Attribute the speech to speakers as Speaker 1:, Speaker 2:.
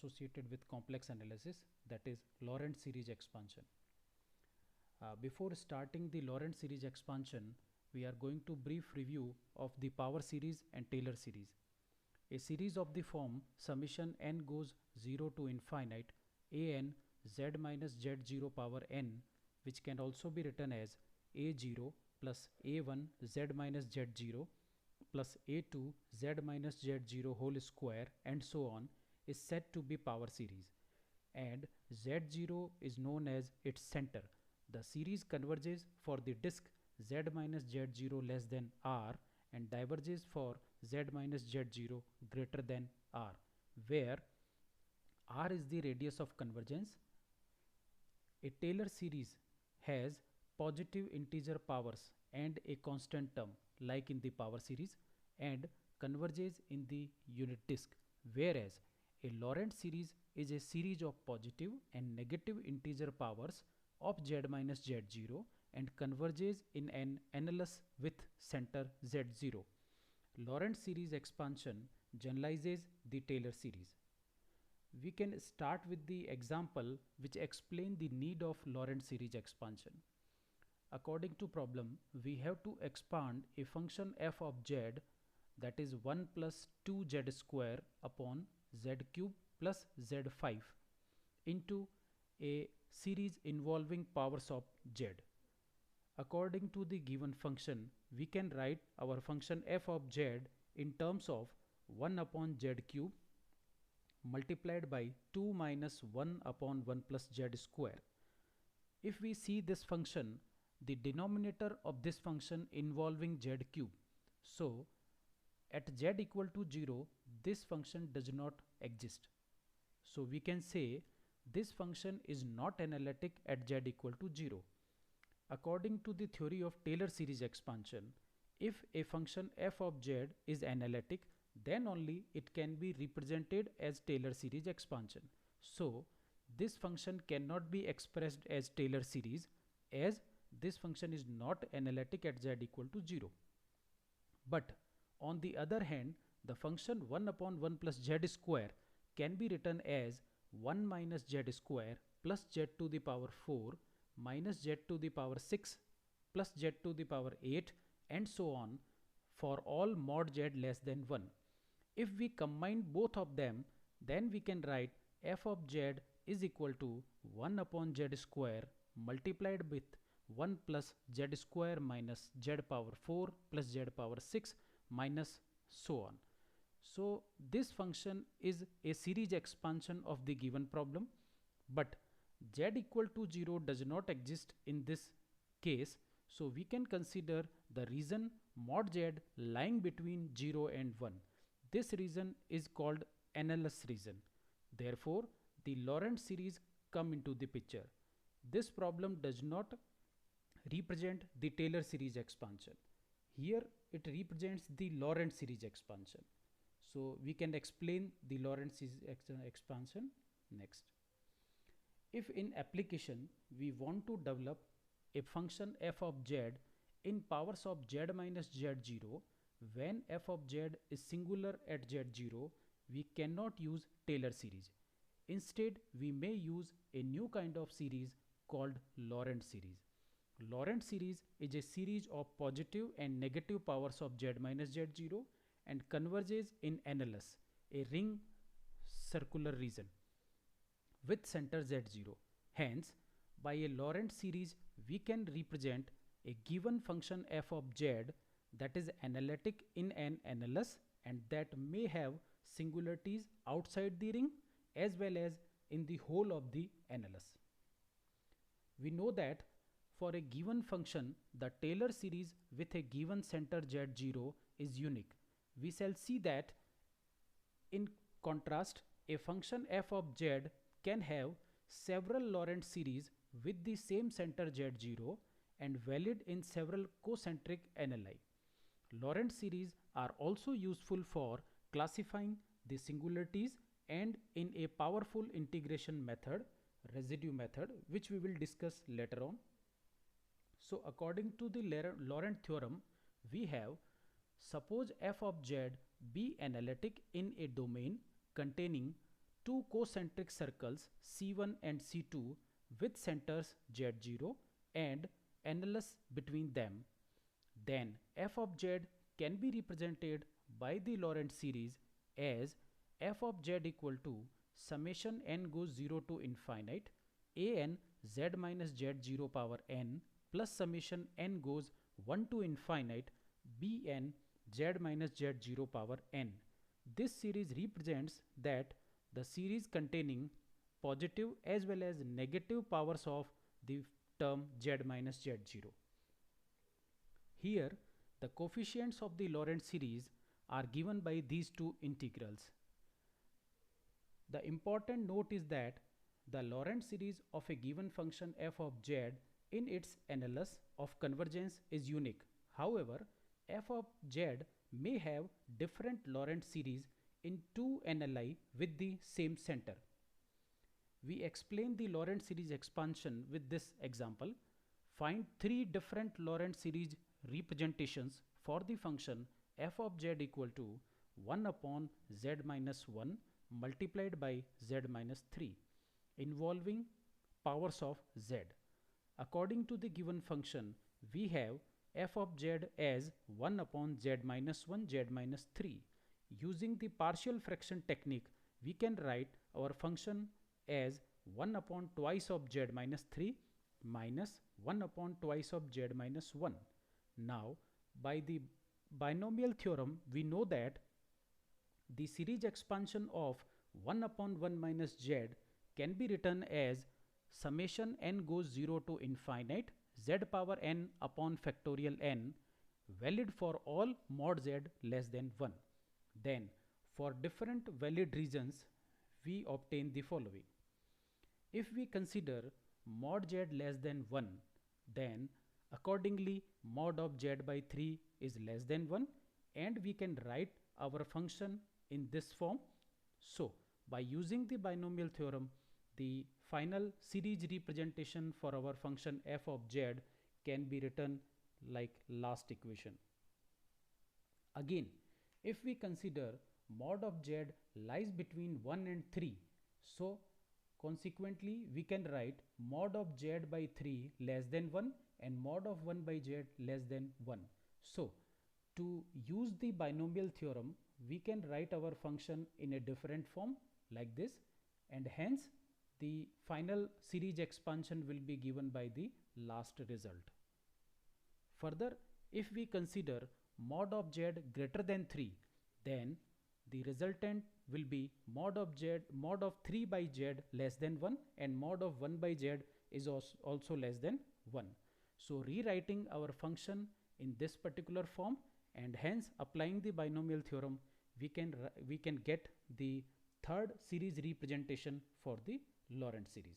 Speaker 1: associated with complex analysis, that is Laurent series expansion. Before starting the Laurent series expansion, we are going to brief review of the power series and Taylor series. A series of the form summation n goes 0 to infinite an z minus z0 power n, which can also be written as a0 plus a1 z minus z0 plus a2 z minus z0 whole square and so on, is said to be power series, and z0 is known as its center. The series converges for the disk z minus z0 less than r and diverges for z minus z0 greater than r, where r is the radius of convergence. A Taylor series has positive integer powers and a constant term like in the power series, and converges in the unit disk, whereas a Laurent series is a series of positive and negative integer powers of z minus z0 and converges in an annulus with center z0. Laurent series expansion generalizes the Taylor series. We can start with the example which explain the need of Laurent series expansion. According to problem, we have to expand a function f of z, that is 1 plus 2z square upon z cube plus z5, into a series involving powers of z. According to the given function, we can write our function f of z in terms of 1 upon z cube multiplied by 2 minus 1 upon 1 plus z square. If we see this function, the denominator of this function involving z cube, so at z equal to 0, this function does not exist. So we can say this function is not analytic at z equal to 0. According to the theory of Taylor series expansion, if a function f of z is analytic, then only it can be represented as Taylor series expansion. So this function cannot be expressed as Taylor series, as this function is not analytic at z equal to 0. But on the other hand, the function 1 upon 1 plus z square can be written as 1 minus z square plus z to the power 4 minus z to the power 6 plus z to the power 8 and so on for all mod z less than 1. If we combine both of them, then we can write f of z is equal to 1 upon z square multiplied with 1 plus z square minus z power 4 plus z power 6 minus so on. So this function is a series expansion of the given problem, but z equal to 0 does not exist in this case, so we can consider the region mod z lying between 0 and 1. This region is called annulus region. Therefore, the Laurent series come into the picture. This problem does not represent the Taylor series expansion. Here it represents the Laurent series expansion. So we can explain the Laurent series expansion next. If in application we want to develop a function f of z in powers of z minus z0, when f of z is singular at z0, we cannot use Taylor series. Instead, we may use a new kind of series called Laurent series. Laurent series is a series of positive and negative powers of z minus z0 and converges in annulus, a ring circular region with center z0. Hence, by a Laurent series, we can represent a given function f of z that is analytic in an annulus and that may have singularities outside the ring as well as in the whole of the annulus. We know that for a given function, the Taylor series with a given center z0 is unique. We shall see that in contrast, a function f of z can have several Laurent series with the same center z0 and valid in several concentric annuli. Laurent series are also useful for classifying the singularities and in a powerful integration method, residue method, which we will discuss later on. So according to the Laurent theorem, we have, suppose f of z be analytic in a domain containing two concentric circles C1 and C2 with centers Z0 and annulus between them, then f of z can be represented by the Laurent series as f of z equal to summation n goes 0 to infinite an z minus z0 power n plus summation n goes 1 to infinite bn z minus z0 power n. This series represents that the series containing positive as well as negative powers of the term z minus z0. Here, the coefficients of the Laurent series are given by these two integrals. The important note is that the Laurent series of a given function f of z in its annulus of convergence is unique. However, f of z may have different Laurent series in two annuli with the same center. We explain the Laurent series expansion with this example. Find three different Laurent series representations for the function f of z equal to 1 upon z minus 1 multiplied by z minus 3 involving powers of z. According to the given function, we have f of z as 1 upon z minus 1 z minus 3. Using the partial fraction technique, we can write our function as 1 upon twice of z minus 3 minus 1 upon twice of z minus 1. Now, by the binomial theorem, we know that the series expansion of 1 upon 1 minus z can be written as summation n goes 0 to infinite z power n upon factorial n, valid for all mod z less than 1. Then, for different valid reasons, we obtain the following. If we consider mod z less than 1, then accordingly mod of z by 3 is less than 1, and we can write our function in this form. So, by using the binomial theorem, the final series representation for our function f of z can be written like last equation. Again, if we consider mod of z lies between 1 and 3, so consequently we can write mod of z by 3 less than 1 and mod of 1 by z less than 1. So, to use the binomial theorem, we can write our function in a different form like this, and hence the final series expansion will be given by the last result. Further, if we consider mod of z greater than 3, then the resultant will be mod of 3 by z less than 1 and mod of 1 by z is also less than 1. So rewriting our function in this particular form and hence applying the binomial theorem, we can get the third series representation for the Laurent series.